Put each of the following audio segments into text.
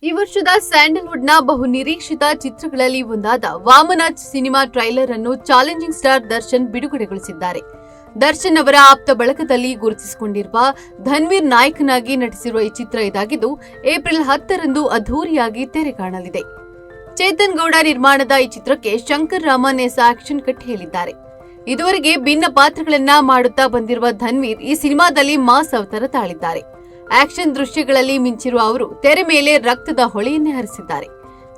ಈ ವರ್ಷದ ಸ್ಯಾಂಡಲ್ವುಡ್ನ ಬಹು ನಿರೀಕ್ಷಿತ ಚಿತ್ರಗಳಲ್ಲಿ ಒಂದಾದ ವಾಮನ ಸಿನಿಮಾ ಟ್ರೈಲರ್ ಅನ್ನು ಚಾಲೆಂಜಿಂಗ್ ಸ್ಟಾರ್ ದರ್ಶನ್ ಬಿಡುಗಡೆಗೊಳಿಸಿದ್ದಾರೆ. ದರ್ಶನ್ ಅವರ ಆಪ್ತ ಬಳಗದಲ್ಲಿ ಗುರುತಿಸಿಕೊಂಡಿರುವ ಧನ್ವೀರ್ ನಾಯಕನಾಗಿ ನಟಿಸಿರುವ ಈ ಚಿತ್ರ ಇದಾಗಿದ್ದು ಏಪ್ರಿಲ್ 10ರಂದು ಅದ್ಧೂರಿಯಾಗಿ ತೆರೆ ಕಾಣಲಿದೆ. ಚೇತನ್ ಗೌಡ ನಿರ್ಮಾಣದ ಈ ಚಿತ್ರಕ್ಕೆ ಶಂಕರ್ ರಾಮನ್ ಆಕ್ಷನ್ ಕಟ್ ಹೇಳಿದ್ದಾರೆ. ಇದುವರೆಗೆ ಭಿನ್ನ ಪಾತ್ರಗಳನ್ನ ಮಾಡುತ್ತಾ ಬಂದಿರುವ ಧನ್ವೀರ್ ಈ ಸಿನಿಮಾದಲ್ಲಿ ಮಾಸ್ ಅವತಾರ ತಾಳಿದ್ದಾರೆ. ಆಕ್ಷನ್ ದೃಶ್ಯಗಳಲ್ಲಿ ಮಿಂಚಿರುವ ಅವರು ತೆರೆ ಮೇಲೆ ರಕ್ತದ ಹೊಳೆಯನ್ನೇ ಹರಿಸಿದ್ದಾರೆ.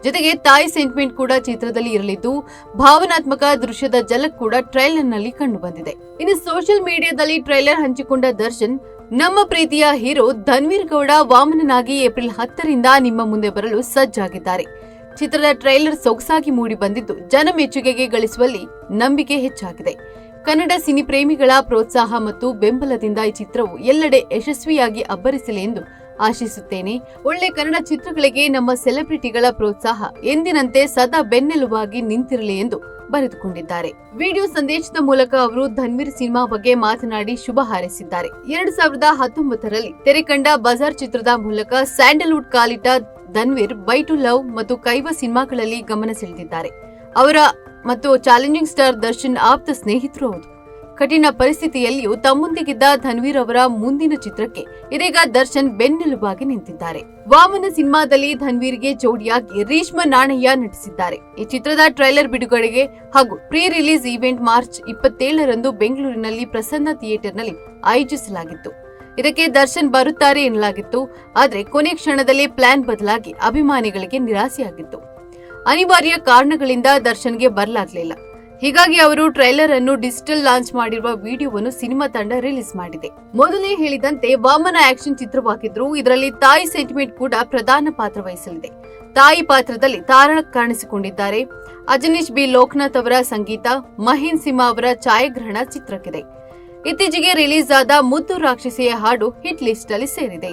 ಜೊತೆಗೆ ತಾಯಿ ಸೆಂಟಿಮೆಂಟ್ ಕೂಡ ಚಿತ್ರದಲ್ಲಿ ಇರಲಿದ್ದು ಭಾವನಾತ್ಮಕ ದೃಶ್ಯದ ಝಲಕ್ ಕೂಡ ಟ್ರೈಲರ್ನಲ್ಲಿ ಕಂಡು ಬಂದಿದೆ. ಇನ್ನು ಸೋಷಿಯಲ್ ಮೀಡಿಯಾದಲ್ಲಿ ಟ್ರೈಲರ್ ಹಂಚಿಕೊಂಡ ದರ್ಶನ್, ನಮ್ಮ ಪ್ರೀತಿಯ ಹೀರೋ ಧನ್ವೀರ್ ಗೌಡ ವಾಮನನಾಗಿ ಏಪ್ರಿಲ್ 10ರಿಂದ ನಿಮ್ಮ ಮುಂದೆ ಬರಲು ಸಜ್ಜಾಗಿದ್ದಾರೆ. ಚಿತ್ರದ ಟ್ರೈಲರ್ ಸೊಗಸಾಗಿ ಮೂಡಿ ಬಂದಿದ್ದು ಜನ ಮೆಚ್ಚುಗೆಗೆ ಗಳಿಸುವಲ್ಲಿ ನಂಬಿಕೆ ಹೆಚ್ಚಾಗಿದೆ. ಕನ್ನಡ ಸಿನಿ ಪ್ರೇಮಿಗಳ ಪ್ರೋತ್ಸಾಹ ಮತ್ತು ಬೆಂಬಲದಿಂದ ಈ ಚಿತ್ರವು ಎಲ್ಲೆಡೆ ಯಶಸ್ವಿಯಾಗಿ ಅಬ್ಬರಿಸಲಿ ಎಂದು ಆಶಿಸುತ್ತೇನೆ. ಒಳ್ಳೆ ಕನ್ನಡ ಚಿತ್ರಗಳಿಗೆ ನಮ್ಮ ಸೆಲೆಬ್ರಿಟಿಗಳ ಪ್ರೋತ್ಸಾಹ ಎಂದಿನಂತೆ ಸದಾ ಬೆನ್ನೆಲುಬಾಗಿ ನಿಂತಿರಲಿ ಎಂದು ಬರೆದುಕೊಂಡಿದ್ದಾರೆ. ವಿಡಿಯೋ ಸಂದೇಶದ ಮೂಲಕ ಅವರು ಧನ್ವೀರ್ ಸಿನಿಮಾ ಬಗ್ಗೆ ಮಾತನಾಡಿ ಶುಭ ಹಾರೈಸಿದ್ದಾರೆ. 2019ರಲ್ಲಿ ತೆರೆ ಕಂಡ ಬಜಾರ್ ಚಿತ್ರದ ಮೂಲಕ ಸ್ಯಾಂಡಲ್ವುಡ್ ಕಾಲಿಟ್ಟ ಧನ್ವೀರ್ ಬೈ ಟು ಲವ್ ಮತ್ತು ಕೈವ ಸಿನಿಮಾಗಳಲ್ಲಿ ಗಮನ ಸೆಳೆದಿದ್ದಾರೆ. ಅವರ ಮತ್ತು ಚಾಲೆಂಜಿಂಗ್ ಸ್ಟಾರ್ ದರ್ಶನ್ ಆಪ್ತ ಸ್ನೇಹಿತರು ಹೌದು. ಕಠಿಣ ಪರಿಸ್ಥಿತಿಯಲ್ಲಿಯೂ ತಮ್ಮೊಂದಿಗಿದ್ದ ಧನ್ವೀರ್ ಅವರ ಮುಂದಿನ ಚಿತ್ರಕ್ಕೆ ಇದೀಗ ದರ್ಶನ್ ಬೆನ್ನೆಲುಬಾಗಿ ನಿಂತಿದ್ದಾರೆ. ವಾಮನ ಸಿನಿಮಾದಲ್ಲಿ ಧನ್ವೀರ್ಗೆ ಜೋಡಿಯಾಗಿ ರೇಷ್ಮಾ ನಾಣಯ್ಯ ನಟಿಸಿದ್ದಾರೆ. ಈ ಚಿತ್ರದ ಟ್ರೈಲರ್ ಬಿಡುಗಡೆಗೆ ಹಾಗೂ ಪ್ರೀ ರಿಲೀಸ್ ಈವೆಂಟ್ ಮಾರ್ಚ್ 27ರಂದು ಬೆಂಗಳೂರಿನಲ್ಲಿ ಪ್ರಸನ್ನ ಥಿಯೇಟರ್ನಲ್ಲಿ ಆಯೋಜಿಸಲಾಗಿತ್ತು. ಇದಕ್ಕೆ ದರ್ಶನ್ ಬರುತ್ತಾರೆ ಎನ್ನಲಾಗಿತ್ತು. ಆದರೆ ಕೊನೆ ಕ್ಷಣದಲ್ಲಿ ಪ್ಲಾನ್ ಬದಲಾಗಿ ಅಭಿಮಾನಿಗಳಿಗೆ ನಿರಾಸೆಯಾಗಿತ್ತು. ಅನಿವಾರ್ಯ ಕಾರಣಗಳಿಂದ ದರ್ಶನ್ಗೆ ಬರಲಾಗಲಿಲ್ಲ. ಹೀಗಾಗಿ ಅವರು ಟ್ರೈಲರ್ ಅನ್ನು ಡಿಜಿಟಲ್ ಲಾಂಚ್ ಮಾಡಿರುವ ವಿಡಿಯೋವನ್ನು ಸಿನಿಮಾ ತಂಡ ರಿಲೀಸ್ ಮಾಡಿದೆ. ಮೊದಲೇ ಹೇಳಿದಂತೆ ವಾಮನ ಆಕ್ಷನ್ ಚಿತ್ರವಾಗಿದ್ರು ಇದರಲ್ಲಿ ತಾಯಿ ಸೆಂಟಿಮೆಂಟ್ ಕೂಡ ಪ್ರಧಾನ ಪಾತ್ರ ವಹಿಸಲಿದೆ. ತಾಯಿ ಪಾತ್ರದಲ್ಲಿ ತಾರಾ ಕಾಣಿಸಿಕೊಂಡಿದ್ದಾರೆ. ಅಜನೀಶ್ ಬಿ ಲೋಕನಾಥ್ ಅವರ ಸಂಗೀತ, ಮಹೀನ್ ಸಿಂಹ ಅವರ ಛಾಯಾಗ್ರಹಣ ಚಿತ್ರಕ್ಕಿದೆ. ಇತ್ತೀಚೆಗೆ ರಿಲೀಸ್ ಆದ ಮುದ್ದು ರಾಕ್ಷಸಿಯ ಹಾಡು ಹಿಟ್ ಲಿಸ್ಟ್ ಅಲ್ಲಿ ಸೇರಿದೆ.